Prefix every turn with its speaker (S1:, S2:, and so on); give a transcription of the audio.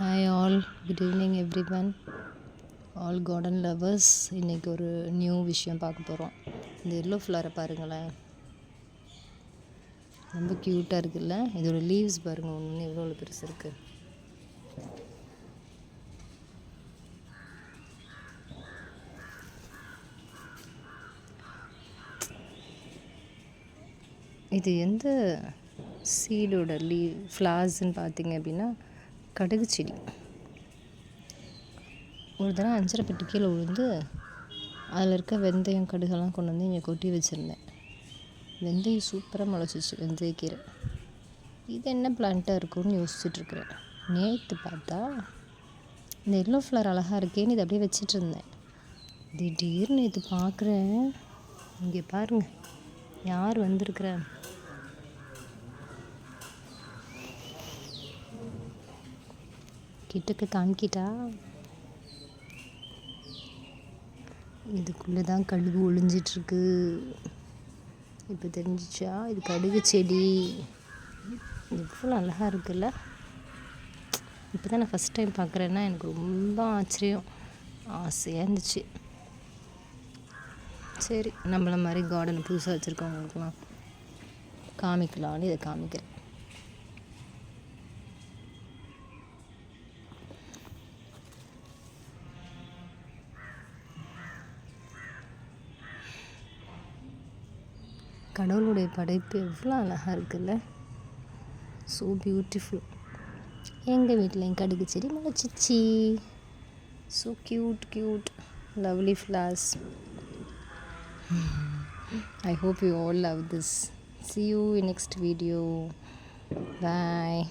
S1: Hi all, good evening everyone, all garden lovers. இன்றைக்கி ஒரு new விஷயம் பார்க்க போகிறோம். இந்த எல்லோ ஃப்ளவரை பாருங்களேன், ரொம்ப க்யூட்டாக இருக்குல்ல. இதோட லீவ்ஸ் பாருங்கள், ஒன்று எவ்வளோ பெருசு இருக்குது. இது எந்த சீடோட ஃப்ளார்ஸ்ன்னு பார்த்தீங்க அப்படின்னா கடுகு செடி. ஒரு தடவை அஞ்சரை பெட்டி கீழே விழுந்து அதில் இருக்க வெந்தயம் கடுகெல்லாம் கொண்டு வந்து இங்கே கொட்டி வச்சுருந்தேன். வெந்தயம் சூப்பராக முளைச்சிச்சு, வெந்தயக்கீரை. இது என்ன பிளான்ட்டாக இருக்கும்னு யோசிச்சுட்ருக்குறேன். நேற்று பார்த்தா இந்த எல்லோ ஃப்ளவர் அழகாக இருக்கேன்னு இதை அப்படியே வச்சிட்டு இருந்தேன். திடீர்னு இது பார்க்குறேன், இங்கே பாருங்கள் யார் வந்திருக்கிறேன். கிட்டக்கு காமிக்கிட்டா, இதுக்குள்ளே தான் கடுகு ஒளிஞ்சிட்ருக்கு. இப்போ தெரிஞ்சிச்சா? இது கடுகு செடி. எவ்வளோ அழகாக இருக்குல்ல. இப்போ தான் நான் ஃபஸ்ட் டைம் பார்க்குறேன்னா எனக்கு ரொம்ப ஆச்சரியம், ஆசையாக இருந்துச்சு. சரி, நம்மள மாதிரி கார்டன் புதுசாக வச்சுருக்கவங்களுக்குலாம் காமிக்கலான்னு இதை காமிக்கிறேன். கடவுளுடைய படைப்பு எவ்வளோ அழகாக இருக்குல்ல. So beautiful. எங்கள் வீட்டில் என் கடுகு செடி முளைச்சிச்சி. So cute lovely flowers. I hope you all love this. See you in next video. Bye.